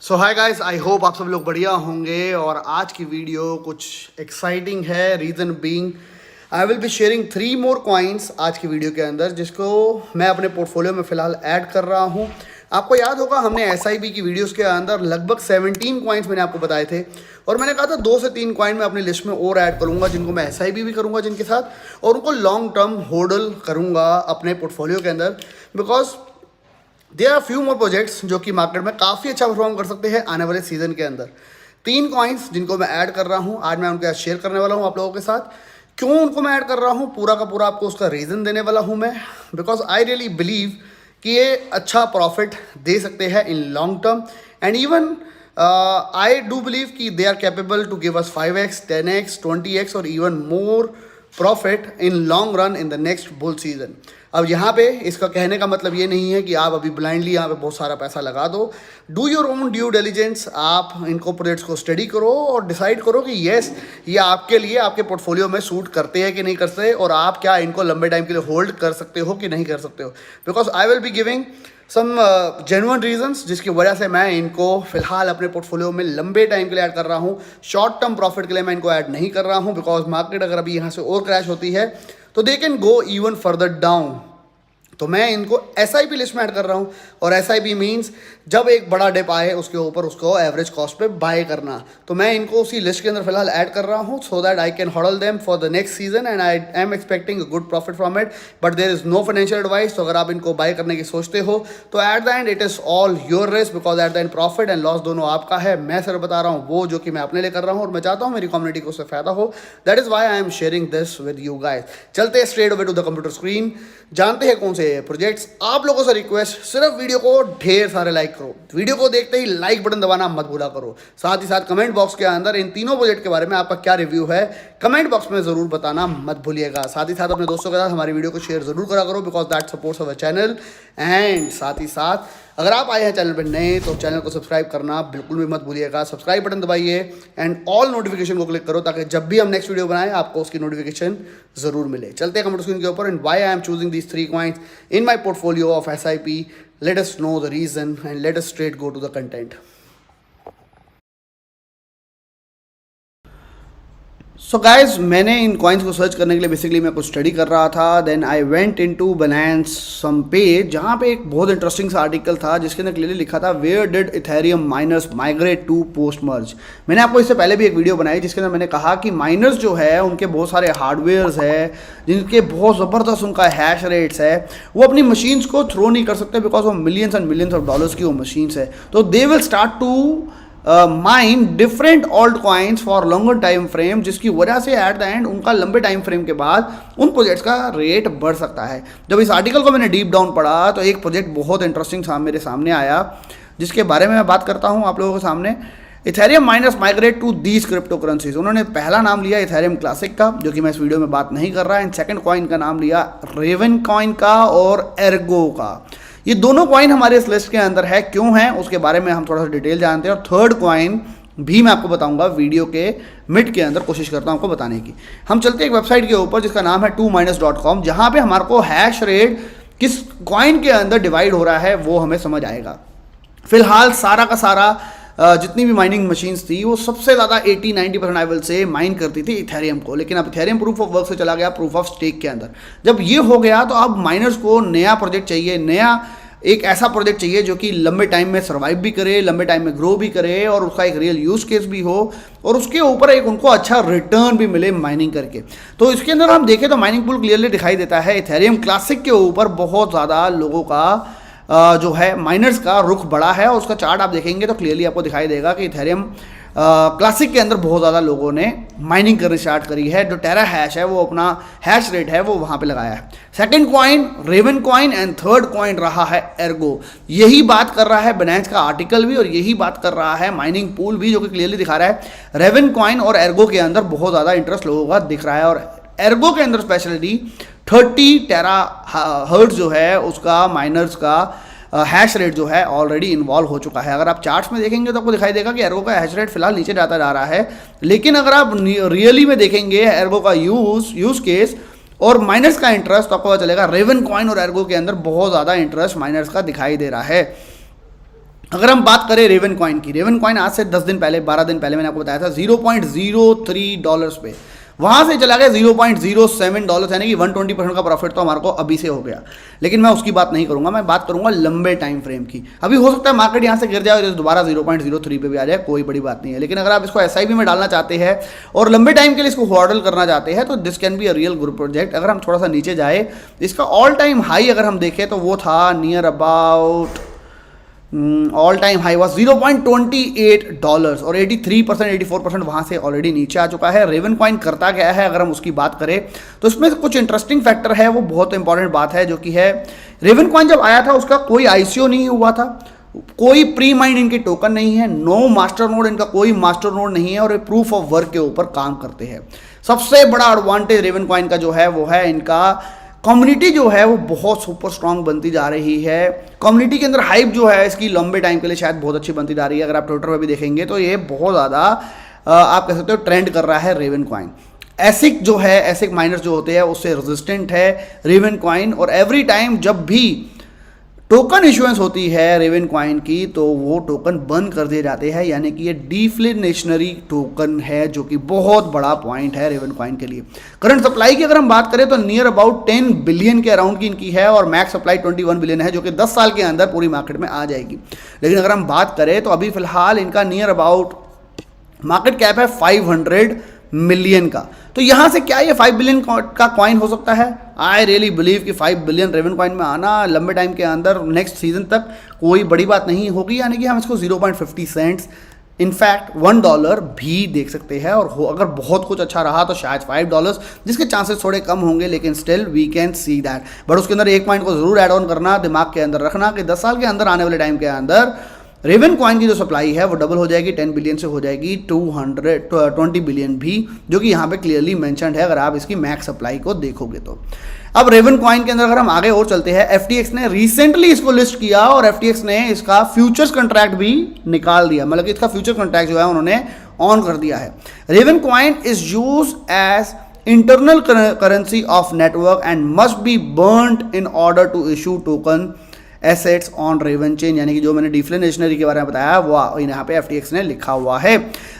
So hi guys, I hope आप सब लोग बढ़िया होंगे। और आज की वीडियो कुछ एक्साइटिंग है। Reason being I will be sharing 3 more coins आज की वीडियो के अंदर, जिसको मैं अपने पोर्टफोलियो में फ़िलहाल ऐड कर रहा हूँ। आपको याद होगा हमने SIP की वीडियोस के अंदर लगभग 17 कॉइन्स मैंने आपको बताए थे, और मैंने कहा था 2 से 3 कॉइन मैं अपनी लिस्ट में और ऐड करूँगा, जिनको मैं SIP भी करूँगा जिनके साथ, और उनको लॉन्ग टर्म होल्ड करूँगा अपने पोर्टफोलियो के अंदर। Because there are few more projects जो कि मार्केट में काफ़ी अच्छा परफॉर्म कर सकते हैं आने वाले सीजन के अंदर। 3 कॉइन्स जिनको मैं ऐड कर रहा हूँ, आज मैं उनके साथ शेयर करने वाला हूँ आप लोगों के साथ। क्यों उनको मैं ऐड कर रहा हूँ, पूरा का पूरा आपको उसका रीज़न देने वाला हूँ मैं। बिकॉज आई रियली बिलीव कि ये अच्छा प्रॉफिट दे सकते हैं in long term, and even I do believe कि they are capable to give us 5x, 10x, 20x और even more profit in long run in the next bull season. अब यहाँ पे इसका कहने का मतलब ये नहीं है कि आप अभी ब्लाइंडली यहाँ पे बहुत सारा पैसा लगा दो। Do your own due diligence. आप इनको प्रोजेक्ट्स को स्टडी करो और डिसाइड करो कि येस, ये आपके लिए आपके पोर्टफोलियो में सूट करते हैं कि नहीं करते, और आप क्या इनको लंबे टाइम के लिए होल्ड कर सकते हो कि नहीं कर सकते हो। Because I will be giving some genuine reasons जिसकी वजह से मैं इनको फिलहाल अपने पोर्टफोलियो में लंबे टाइम के लिए ऐड कर रहा हूँ। शॉर्ट टर्म प्रॉफिट के लिए मैं इनको ऐड नहीं कर रहा हूँ, बिकॉज मार्केट अगर अभी यहाँ से और क्रैश होती है तो they can go even further down. तो मैं इनको SIP लिस्ट में ऐड कर रहा हूँ, और SIP मीन्स जब एक बड़ा डिप आए उसके ऊपर उसको एवरेज कॉस्ट पे बाय करना। तो मैं इनको उसी लिस्ट के अंदर फिलहाल ऐड कर रहा हूँ, so that I can hodl them for the next season, and I am expecting a good profit from it, but there is no financial advice. तो अगर आप इनको बाय करने की सोचते हो तो at the end it is all your risk, because at the end profit and loss दोनों आपका है। मैं सिर्फ बता रहा हूँ वो जो कि मैं अपने लिए कर रहा हूँ, और मैं चाहता हूँ मेरी कम्युनिटी को उससे फायदा हो। That is why I am sharing this with you guys. चलते हैं straight away to the computer screen, जानते हैं कौन से प्रोजेक्ट्स। आप लोगों से रिक्वेस्ट, सिर्फ वीडियो को ढेर सारे लाइक करो, वीडियो को देखते ही लाइक बटन दबाना मत भूला करो। साथ ही साथ कमेंट बॉक्स के अंदर इन तीनों प्रोजेक्ट के बारे में आपका क्या रिव्यू है कमेंट बॉक्स में जरूर बताना मत भूलिएगा। साथ ही साथ अपने दोस्तों के साथ हमारी वीडियो को शेयर जरूर करा करो, because that supports our channel. And साथ ही साथ अगर आप आए हैं चैनल पर नए तो चैनल को सब्सक्राइब करना बिल्कुल भी मत भूलिएगा। सब्सक्राइब बटन दबाइए एंड ऑल नोटिफिकेशन को क्लिक करो, ताकि जब भी हम नेक्स्ट वीडियो बनाएं आपको उसकी नोटिफिकेशन जरूर मिले। चलते हैं कंप्यूटर स्क्रीन के ऊपर, and why I am choosing these 3 coins in my portfolio of SIP। Let us know the reason and let us straight go to the content. So guys, मैंने इन कॉइन्स को search करने के लिए basically मैं कुछ स्टडी कर रहा था। Then I went into Binance some page, जहाँ पे एक बहुत इंटरेस्टिंग सा आर्टिकल था जिसके अंदर क्लियरली लिखा था where did Ethereum miners migrate to post merge. मैंने आपको इससे पहले भी एक वीडियो बनाई जिसके अंदर मैंने कहा कि माइनर्स जो है उनके बहुत सारे हार्डवेयर्स है जिनके बहुत ज़बरदस्त उनका हैश रेट्स है, वो अपनी मशीन्स को थ्रो नहीं कर सकते, बिकॉज वो millions and millions of dollars की वो मशीन्स है। तो they will start to mine different alt coins for longer time frame, जिसकी वजह से एट द एंड उनका लंबे टाइम फ्रेम के बाद उन प्रोजेक्ट्स का रेट बढ़ सकता है। जब इस आर्टिकल को मैंने डीप डाउन पढ़ा तो एक प्रोजेक्ट बहुत इंटरेस्टिंग मेरे सामने आया, जिसके बारे में मैं बात करता हूँ आप लोगों के सामने। Ethereum miners migrate to these crypto currencies. उन्होंने पहला नाम लिया इथेरियम क्लासिक का, जो कि मैं इस वीडियो में बात नहीं कर रहा, एंड सेकंड कॉइन का नाम लिया रेवन कॉइन का और एर्गो का। ये दोनों कॉइन हमारे इस लिस्ट के अंदर है, क्यों है उसके बारे में हम थोड़ा सा डिटेल जानते हैं, और थर्ड कॉइन भी मैं आपको बताऊंगा वीडियो के मिड के अंदर, कोशिश करता हूं आपको बताने की। हम चलते हैं एक वेबसाइट के ऊपर जिसका नाम है 2minus.com, जहां पे हमारे को हैश रेट किस कॉइन के अंदर डिवाइड हो रहा है वो हमें समझ आएगा। फिलहाल सारा का सारा जितनी भी माइनिंग मशीन्स थी वो सबसे ज़्यादा 80-90% लेवल से माइन करती थी इथेरियम को, लेकिन अब इथेरियम प्रूफ ऑफ वर्क से चला गया प्रूफ ऑफ स्टेक के अंदर। जब ये हो गया तो अब माइनर्स को नया प्रोजेक्ट चाहिए, नया एक ऐसा प्रोजेक्ट चाहिए जो कि लंबे टाइम में सर्वाइव भी करे, लंबे टाइम में ग्रो भी करे, और उसका एक रियल यूज केस भी हो, और उसके ऊपर एक उनको अच्छा रिटर्न भी मिले माइनिंग करके। तो इसके अंदर हम देखें तो माइनिंग पूल क्लियरली दिखाई देता है। इथेरियम क्लासिक के ऊपर बहुत ज़्यादा लोगों का जो है माइनर्स का रुख बढ़ा है, और उसका चार्ट आप देखेंगे तो क्लियरली आपको दिखाई देगा कि इथेरियम क्लासिक के अंदर बहुत ज़्यादा लोगों ने माइनिंग करनी स्टार्ट करी है। जो टेरा हैश है वो अपना हैश रेट है वो वहाँ पे लगाया है। Second coin Raven coin, and third coin रहा है एर्गो। यही बात कर रहा है Binance का आर्टिकल भी, और यही बात कर रहा है माइनिंग पूल भी, जो कि क्लियरली दिखा रहा है रेवन कॉइन और एर्गो के अंदर बहुत ज़्यादा इंटरेस्ट लोगों का दिख रहा है। और एर्गो के अंदर स्पेशली 30 टेरा हर्ट्ज जो है उसका माइनर्स का हैश रेट जो है ऑलरेडी इन्वॉल्व हो चुका है। अगर आप चार्ट्स में देखेंगे तो आपको दिखाई देगा कि एर्गो का हैश रेट फिलहाल नीचे जाता जा रहा है, लेकिन अगर आप रियली में देखेंगे एर्गो का यूज केस और माइनर्स का इंटरेस्ट, तो आपको पता चलेगा रेवन कॉइन और एर्गो के अंदर बहुत ज़्यादा इंटरेस्ट माइनर्स का दिखाई दे रहा है। अगर हम बात करें रेवन कॉइन की, रेवन कॉइन आज से 10 दिन पहले 12 दिन पहले मैंने आपको बताया था $0.03 पे, वहां से चला गया $0.07, यानी कि 120% का प्रॉफिट तो हमारे को अभी से हो गया। लेकिन मैं उसकी बात नहीं करूंगा, मैं बात करूंगा लंबे टाइम फ्रेम की। अभी हो सकता है मार्केट यहां से गिर जाए और दोबारा 0.03 पे भी आ जाए, कोई बड़ी बात नहीं है। लेकिन अगर आप इसको SIP में डालना चाहते हैं और लंबे टाइम के लिए इसको होल्ड करना चाहते हैं तो this can be a real good project. अगर हम थोड़ा सा नीचे जाए, इसका ऑल टाइम हाई अगर हम देखें तो वो था near about, all time high was $0.28 और 83% 84% वहाँ से ऑलरेडी नीचे आ चुका है। रेवन कॉइन करता क्या है अगर हम उसकी बात करें तो इसमें कुछ इंटरेस्टिंग फैक्टर है, वो बहुत इंपॉर्टेंट बात है जो कि है, रेवन कॉइन जब आया था उसका कोई ICO नहीं हुआ था, कोई प्री माइंड इनके टोकन नहीं है, नो मास्टर नोड, इनका कोई मास्टर नोड नहीं है और ये प्रूफ ऑफ वर्क के ऊपर काम करते हैं। सबसे बड़ा एडवांटेज रेवन कॉइन का जो है वो है इनका कम्युनिटी जो है वो बहुत सुपर स्ट्रांग बनती जा रही है। कम्युनिटी के अंदर हाइप जो है इसकी लंबे टाइम के लिए शायद बहुत अच्छी बनती जा रही है। अगर आप ट्विटर पर भी देखेंगे तो ये बहुत ज़्यादा आप कह सकते हो ट्रेंड कर रहा है रेवन कॉइन। एसिक जो है, एसिक माइनर्स जो होते हैं उससे रेजिस्टेंट है रेवन कॉइन, और एवरी टाइम जब भी टोकन इशुएंस होती है रेवन कॉइन की तो वो टोकन बंद कर दिए जाते हैं, यानी कि ये डिफ्लेशनरी टोकन है, जो कि बहुत बड़ा पॉइंट है रेवन कॉइन के लिए। करंट सप्लाई की अगर हम बात करें तो नियर अबाउट 10 बिलियन के अराउंड की इनकी है और मैक्स सप्लाई 21 बिलियन है, जो कि 10 साल के अंदर पूरी मार्केट में आ जाएगी। लेकिन अगर हम बात करें तो अभी फिलहाल इनका नियर अबाउट मार्केट कैप है 500 मिलियन का। तो यहां से क्या ये 5 बिलियन का कॉइन हो सकता है? आई रियली बिलीव कि 5 बिलियन रेवन कॉइन में आना लंबे टाइम के अंदर नेक्स्ट सीजन तक कोई बड़ी बात नहीं होगी, यानी कि हम इसको 0.50 सेंट्स इनफैक्ट $1 भी देख सकते हैं, और अगर बहुत कुछ अच्छा रहा तो शायद $5, जिसके चांसेस थोड़े कम होंगे, लेकिन still we can see that. But उसके अंदर एक पॉइंट को जरूर ऐड ऑन करना, दिमाग के अंदर रखना कि 10 साल के अंदर आने वाले टाइम के अंदर रेवन कॉइन की जो सप्लाई है वो डबल हो जाएगी, 10 बिलियन से हो जाएगी 220 बिलियन भी, जो कि यहाँ पे क्लियरली मेंशन्ड है अगर आप इसकी मैक्स सप्लाई को देखोगे तो। अब रेवन कॉइन के अंदर अगर हम आगे और चलते हैं, FTX ने रिसेंटली इसको लिस्ट किया और FTX ने इसका फ्यूचर्स कॉन्ट्रैक्ट भी निकाल दिया, मतलब कि इसका फ्यूचर कॉन्ट्रैक्ट जो है उन्होंने ऑन कर दिया है। Raven coin is use as internal currency of network and must be burned in order to issue token assets on Raven chain, यानी कि जो मैंने डिफ्लेशनरी के बारे में बताया वो यहाँ पे FTX ने लिखा हुआ है।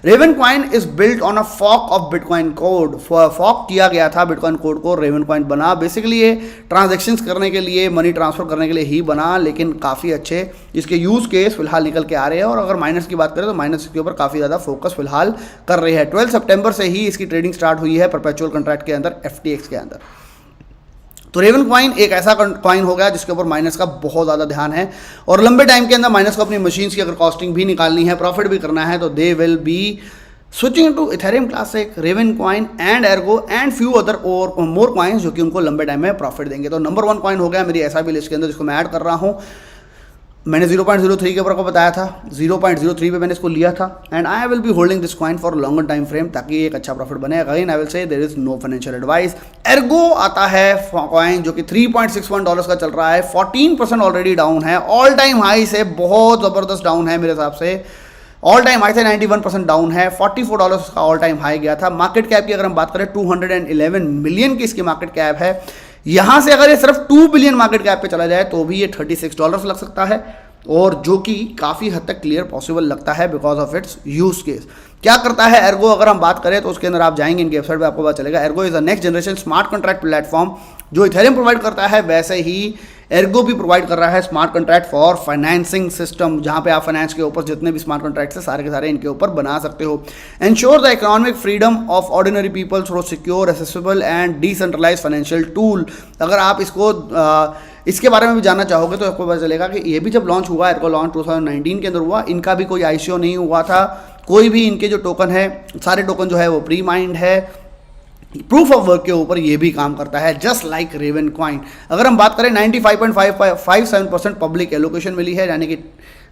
Raven coin is built on a fork of Bitcoin code, fork किया गया था बिटकॉइन कोड को, रेवन कॉइन बना। बेसिकली ये ट्रांजेक्शन्स करने के लिए, मनी ट्रांसफर करने के लिए ही बना, लेकिन काफ़ी अच्छे इसके यूज केस फिलहाल निकल के आ रहे हैं। और अगर माइनस की बात करें तो माइनस के ऊपर काफ़ी ज़्यादा फोकस फिलहाल कर रहे हैं। 12 सितंबर से ही इसकी ट्रेडिंग स्टार्ट हुई है परपेचुअल कॉन्ट्रैक्ट के अंदर, FTX के अंदर। तो रेवन कॉइन एक ऐसा कॉइन हो गया जिसके ऊपर माइनस का बहुत ज़्यादा ध्यान है, और लंबे टाइम के अंदर माइनस को अपनी मशीन्स की अगर कॉस्टिंग भी निकालनी है, प्रॉफिट भी करना है, तो they will be switching to Ethereum classic, Raven coin and Ergo and few other और मोर कॉइन्स जो कि उनको लंबे टाइम में प्रॉफिट देंगे। तो नंबर 1 कॉइन हो गया मेरी SIP लिस्ट के अंदर, जिसको मैं ऐड कर रहा हूँ। मैंने 0.03 के ऊपर को बताया था, 0.03 पे मैंने इसको लिया था, and I will be holding this coin for longer time frame ताकि एक अच्छा प्रॉफिट बने। Again I will say there is no financial advice. Ergo आता है कॉइन जो कि $3.61 का चल रहा है, 14% ऑलरेडी डाउन है, ऑल टाइम हाई से बहुत ज़बरदस्त डाउन है मेरे हिसाब से। ऑल टाइम हाई से 91% डाउन है, $44 का ऑल टाइम हाई गया था। मार्केट कैप की अगर हम बात करें 211 मिलियन की इसकी मार्केट कैप है। यहाँ से अगर ये सिर्फ 2 बिलियन मार्केट कैप पे चला जाए तो भी ये $36 लग सकता है, और जो कि काफ़ी हद तक क्लियर पॉसिबल लगता है because of its use case. क्या करता है एर्गो अगर हम बात करें तो उसके अंदर आप जाएंगे इनकी वेबसाइट पे आपको पता चलेगा। Ergo is a next generation smart contract platform, जो इथेरियम प्रोवाइड करता है वैसे ही एर्गो भी प्रोवाइड कर रहा है smart contract for financing system, जहां पे आप फाइनेंस के ऊपर जितने भी स्मार्ट कॉन्ट्रैक्ट्स हैं सारे के सारे इनके ऊपर बना सकते हो। Ensure the economic freedom of ordinary people through secure, accessible and decentralize financial tool. अगर आप इसके बारे में भी जानना चाहोगे तो आपको पता चलेगा कि ये भी जब लॉन्च हुआ, एर्गो लॉन्च 2019 के अंदर हुआ, इनका भी कोई ICO नहीं हुआ था, कोई भी इनके जो टोकन है सारे टोकन जो है वो प्री माइंड है, प्रूफ ऑफ वर्क के ऊपर ये भी काम करता है जस्ट लाइक रेवन कॉइन। अगर हम बात करें 95.57% पब्लिक एलोकेशन मिली है, यानी कि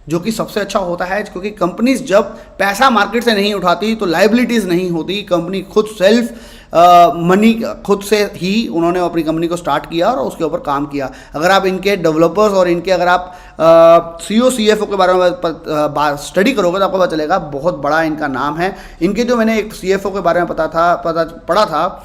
जो कि सबसे अच्छा होता है, क्योंकि कंपनीज जब पैसा मार्केट से नहीं उठाती तो लाइबिलिटीज़ नहीं होती, कंपनी खुद सेल्फ मनी खुद से ही उन्होंने अपनी कंपनी को स्टार्ट किया और उसके ऊपर काम किया। अगर आप इनके डेवलपर्स और इनके अगर आप CEO CFO के बारे में स्टडी करोगे तो आपको पता चलेगा बहुत बड़ा इनका नाम है। इनके जो मैंने एक CFO के बारे में पढ़ा था,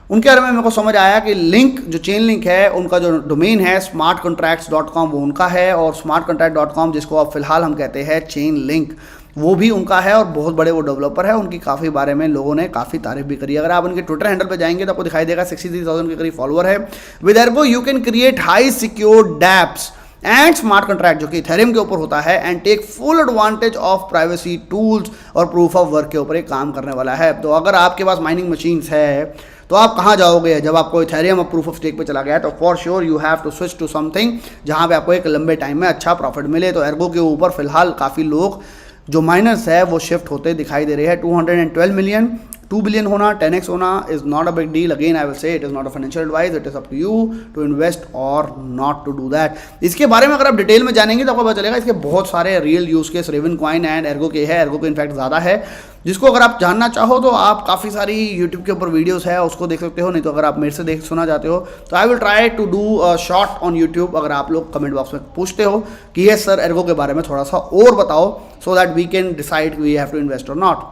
उनके बारे में मेरे को समझ आया कि लिंक जो चेन लिंक है उनका जो डोमेन है smartcontracts.com वो उनका है, और smartcontract.com जिसको अब फिलहाल हम कहते हैं चेन लिंक वो भी उनका है, और बहुत बड़े वो डेवलपर है। उनकी काफ़ी बारे में लोगों ने काफ़ी तारीफ भी करी। अगर आप उनके ट्विटर हैंडल पे जाएंगे तो आपको दिखाई देगा 63,000 के करीब फॉलोअर है। With Ergo you can create high secure dapps and smart contract जो कि इथेरियम के ऊपर होता है, and take full advantage of privacy tools और प्रूफ ऑफ वर्क के ऊपर एक काम करने वाला है। तो अगर आपके पास माइनिंग मशीन्स है तो आप कहाँ जाओगे जब आपको इथेरियम और प्रूफ ऑफ स्टेक पे चला गया है? तो for sure you have to switch to something जहाँ पे आपको एक लंबे टाइम में अच्छा प्रॉफिट मिले। तो एर्गो के ऊपर फिलहाल काफ़ी लोग जो माइनर्स है वो शिफ्ट होते दिखाई दे रहे हैं। 212 मिलियन 2 बिलियन होना, 10x होना is not a big deal. Again I will say it is not a financial advice, it is up to you to invest और नॉट टू डू दैट। इसके बारे में अगर आप डिटेल में जानेंगे तो आपको पता चलेगा इसके बहुत सारे real use case Raven coin and Ergo के है। एर्गो के इनफैक्ट ज़्यादा है, जिसको अगर आप जानना चाहो तो आप काफ़ी सारी यूट्यूब के ऊपर वीडियोस है उसको देख सकते हो, नहीं तो अगर आप मेरे से सुना चाहते हो तो I will try to do short on YouTube. अगर आप लोग कमेंट बॉक्स में पूछते हो कि यस सर एर्गो के बारे में थोड़ा सा और बताओ, so that we can decide we have to invest और not.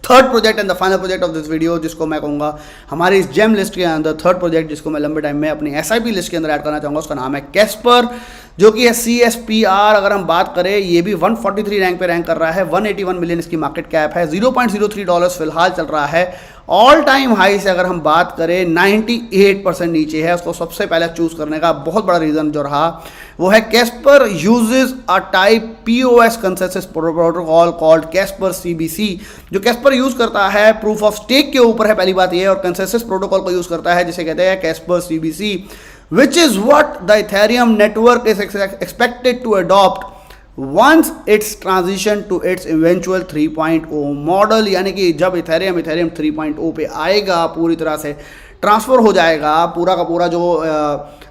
Third project and the final project of this video, जिसको मैं कहूँगा हमारी इस जेम लिस्ट के अंदर थर्ड प्रोजेक्ट, जिसको मैं लंबे टाइम में अपनी SIP लिस्ट के अंदर ऐड करना चाहूँगा, उसका नाम है कैस्पर, जो कि है CSPR। अगर हम बात करें ये भी 143 रैंक पे रैंक कर रहा है, 181 मिलियन इसकी मार्केट कैप है, $0.03 फिलहाल चल रहा है। ऑल टाइम हाई से अगर हम बात करें 98% नीचे है। उसको सबसे पहले चूज करने का बहुत बड़ा रीजन जो रहा वो है Caspar uses a type POS consensus protocol called Caspar CBC। जो कैस्पर यूज करता है प्रूफ ऑफ स्टेक के ऊपर है, पहली बात ये, और कंसेंसस प्रोटोकॉल को यूज करता है जिसे कहते हैं Caspar CBC, which is what the Ethereum network is expected to adopt once its transition to its eventual 3.0 model. यानी कि जब इथेरियम 3.0 पे आएगा, पूरी तरह से ट्रांसफर हो जाएगा पूरा का पूरा, जो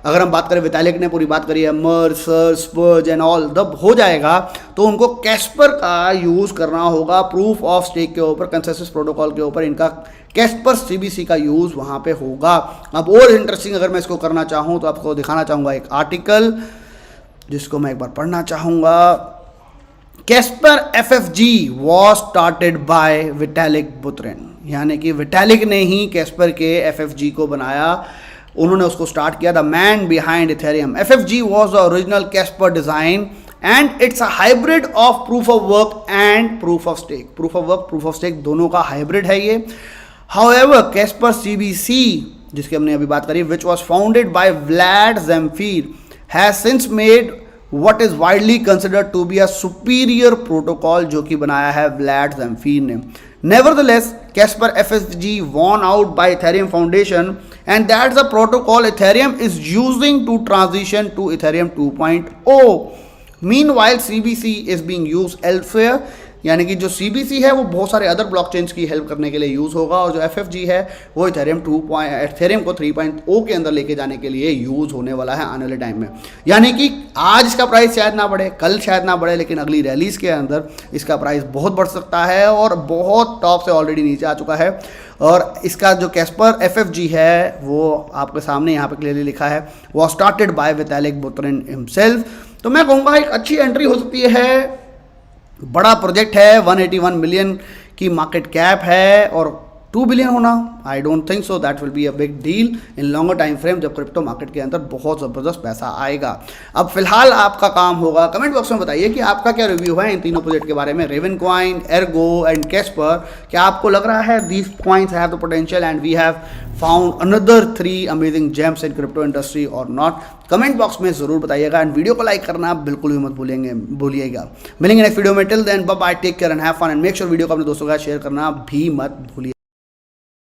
अगर हम बात करें वितालिक ने पूरी बात करी है, मर्ज सर्ज स्पर्ज एंड ऑल, जब हो जाएगा तो उनको कैस्पर का यूज़ करना होगा प्रूफ ऑफ स्टेक के ऊपर, कंसेंसस प्रोटोकॉल के ऊपर इनका कैस्पर CBC का यूज़ वहाँ पे होगा। अब और इंटरेस्टिंग अगर मैं इसको करना चाहूँ तो आपको दिखाना चाहूँगा एक आर्टिकल जिसको मैं एक बार पढ़ना चाहूँगा। Caspar FFG was started by Vitalik Buterin, यानी कि विटालिक ने ही कैस्पर के FFG को बनाया, उन्होंने उसको स्टार्ट किया। The man behind Ethereum. FFG was the original Casper design and it's a hybrid of proof of work and proof of stake. Proof of work proof of stake दोनों का hybrid है ये। However, Casper CBC, जिसकी हमने अभी बात करी, which was founded by Vlad Zamfir, has since made what is widely considered to be a superior protocol, जो कि बनाया है Vlad Zamfir ने। Nevertheless, Casper FFG won out by Ethereum Foundation, and that's the protocol Ethereum is using to transition to Ethereum 2.0. Meanwhile, CBC is being used elsewhere, यानी कि जो CBC है वो बहुत सारे अदर ब्लॉकचेन्स की हेल्प करने के लिए यूज़ होगा, और जो FFG है वो इथेरियम को 3.0 के अंदर लेके जाने के लिए यूज़ होने वाला है आने वाले टाइम में। यानी कि आज इसका प्राइस शायद ना बढ़े, कल शायद ना बढ़े, लेकिन अगली रैलीज के अंदर इसका प्राइस बहुत बढ़ सकता है, और बहुत टॉप से ऑलरेडी नीचे आ चुका है। और इसका जो कैस्पर FFG है वो आपके सामने यहाँ पे क्लियरली लिखा है, वो started by Vitalik Buterin himself. तो मैं कहूँगा एक अच्छी एंट्री हो सकती है, बड़ा प्रोजेक्ट है, 181 मिलियन की मार्केट कैप है, और 2 बिलियन होना I don't think so that will be a big deal in longer time frame, जब क्रिप्टो मार्केट के अंदर बहुत ज़बरदस्त पैसा आएगा। अब फिलहाल आपका काम होगा कमेंट बॉक्स में बताइए कि आपका क्या रिव्यू है इन तीनों प्रोजेक्ट के बारे में, Raven coin, Ergo and Casper. क्या आपको लग रहा है these coins have the potential and we have found another 3 amazing gems in crypto industry और नॉट? कमेंट बॉक्स में ज़रूर बताइएगा, एंड वीडियो को लाइक करना बिल्कुल भी मत भूलिएगा। मिलेंगे नेक्स्ट वीडियो में, till then bye bye, take care and have fun, and make sure video को अपने दोस्तों के साथ शेयर करना भी मत भूलिए।